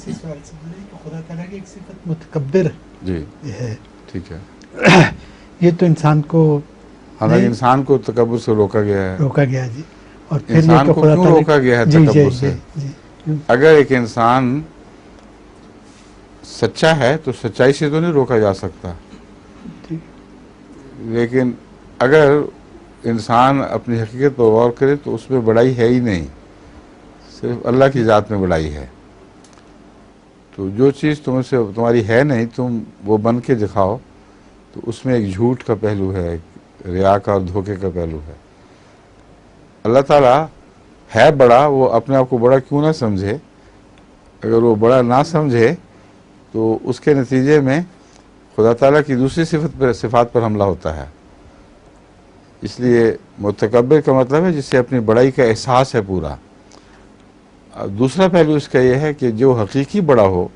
اسی سوال سے بولے کہ خدا تعالیٰ کی ایک صفت متکبر جی ہے، ٹھیک ہے، یہ تو انسان کو حالانکہ انسان کو تکبر سے روکا گیا ہے. روکا گیا جی. اور پھر یہ انسان کہ کو خدا کیوں تعالیٰ روکا گیا ہے جی تکبر سے؟ جی اگر ایک انسان سچا ہے تو سچائی سے تو نہیں روکا جا سکتا، ٹھیک. لیکن اگر انسان اپنی حقیقت پر غور کرے تو اس میں بڑائی ہے ہی نہیں، صرف اللہ کی ذات میں بڑائی ہے. تو جو چیز تم سے تمہاری ہے نہیں تم وہ بن کے دکھاؤ تو اس میں ایک جھوٹ کا پہلو ہے، ایک ریا کا اور دھوکے کا پہلو ہے. اللہ تعالیٰ ہے بڑا، وہ اپنے آپ کو بڑا کیوں نہ سمجھے؟ اگر وہ بڑا نہ سمجھے تو اس کے نتیجے میں خدا تعالیٰ کی دوسری صفات پر حملہ ہوتا ہے. اس لیے متکبر کا مطلب ہے جس سے اپنی بڑائی کا احساس ہے پورا. دوسرا پہلو اس کا یہ ہے کہ جو حقیقی بڑا ہو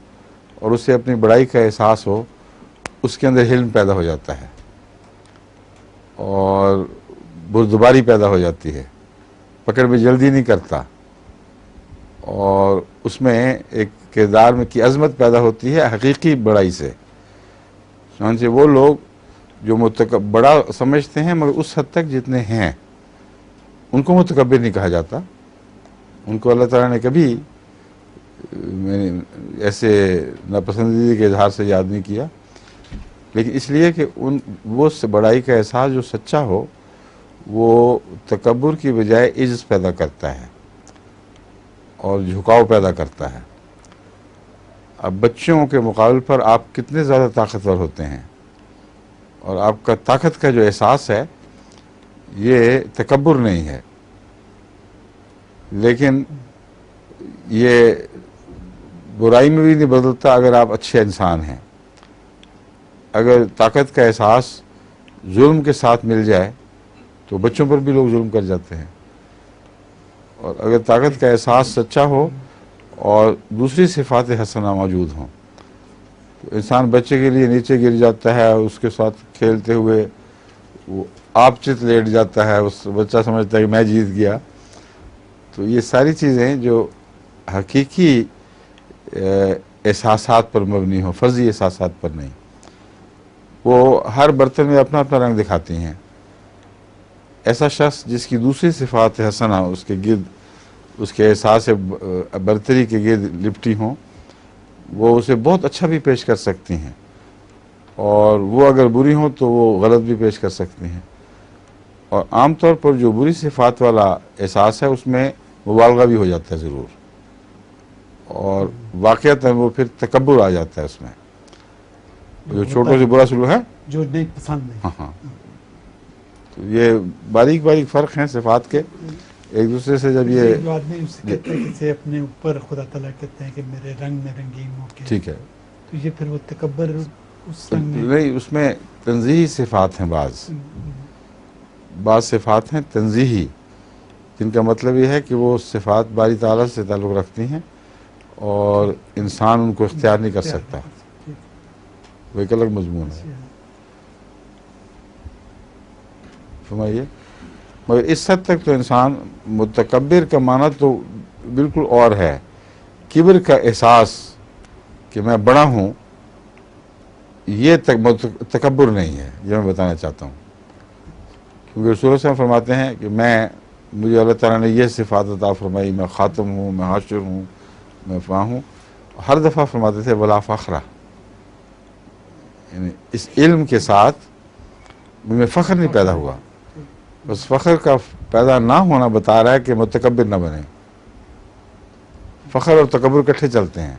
اور اسے اپنی بڑائی کا احساس ہو، اس کے اندر حلم پیدا ہو جاتا ہے اور بردباری پیدا ہو جاتی ہے، پکڑ میں جلدی نہیں کرتا، اور اس میں ایک کردار میں کی عظمت پیدا ہوتی ہے حقیقی بڑائی سے. چنانچہ وہ لوگ جو بڑا سمجھتے ہیں مگر اس حد تک جتنے ہیں ان کو متکبر نہیں کہا جاتا. ان کو اللہ تعالیٰ نے کبھی ایسے ناپسندیدگی کے اظہار سے یاد نہیں کیا، لیکن اس لیے کہ وہ بڑائی کا احساس جو سچا ہو وہ تکبر کی بجائے عجز پیدا کرتا ہے اور جھکاؤ پیدا کرتا ہے. اب بچوں کے مقابل پر آپ کتنے زیادہ طاقتور ہوتے ہیں اور آپ کا طاقت کا جو احساس ہے یہ تکبر نہیں ہے، لیکن یہ برائی میں بھی نہیں بدلتا اگر آپ اچھے انسان ہیں. اگر طاقت کا احساس ظلم کے ساتھ مل جائے تو بچوں پر بھی لوگ ظلم کر جاتے ہیں، اور اگر طاقت کا احساس سچا ہو اور دوسری صفات حسنہ موجود ہوں تو انسان بچے کے لیے نیچے گر جاتا ہے، اس کے ساتھ کھیلتے ہوئے وہ آپ چت لیٹ جاتا ہے، اس بچہ سمجھتا ہے کہ میں جیت گیا. تو یہ ساری چیزیں جو حقیقی احساسات پر مبنی ہوں، فرضی احساسات پر نہیں، وہ ہر برتن میں اپنا اپنا رنگ دکھاتی ہیں. ایسا شخص جس کی دوسری صفات حسنہ اس کے گرد، اس کے احساس برتری کے گرد لپٹی ہوں، وہ اسے بہت اچھا بھی پیش کر سکتی ہیں، اور وہ اگر بری ہوں تو وہ غلط بھی پیش کر سکتی ہیں. اور عام طور پر جو بری صفات والا احساس ہے اس میں مبالغہ بھی ہو جاتا ہے ضرور، اور واقعتاً وہ پھر تکبر آ جاتا ہے اس میں. جو چھوٹوں سے برا سلوک ہے جو نہیں پسند نہیں. ہاں تو یہ باریک باریک فرق ہیں صفات کے ایک دوسرے سے. جب یہ جو آدمی اس سے کہتا ہے کہ اسے اپنے اوپر خدا تعالیٰ کہتے ہیں کہ میرے رنگ میں رنگین ہو کے، ٹھیک ہے، تو یہ پھر وہ تکبر اس رنگ میں نہیں، اس میں تنزیہی صفات ہیں. بعض صفات ہیں تنزیہی، جن کا مطلب یہ ہے کہ وہ صفات باری تعالیٰ سے تعلق رکھتی ہیں اور انسان ان کو اختیار نہیں کر سکتا، وہ ایک الگ مضمون ہے. فرمائیے. مگر اس حد تک تو انسان متکبر کا معنی تو بالکل اور ہے. کبر کا احساس کہ میں بڑا ہوں یہ تکبر نہیں ہے، یہ میں بتانا چاہتا ہوں. کیونکہ رسول اللہ صلی اللہ علیہ وسلم فرماتے ہیں کہ مجھے اللہ تعالیٰ نے یہ صفات عطا فرمائی، میں خاتم ہوں، میں حاشر ہوں، میں فاں ہوں. ہر دفعہ فرماتے تھے ولا فخرہ، یعنی اس علم کے ساتھ مجھ فخر نہیں پیدا ہوا. بس فخر کا پیدا نہ ہونا بتا رہا ہے کہ متکبر نہ بنے. فخر اور تکبر کٹھے چلتے ہیں.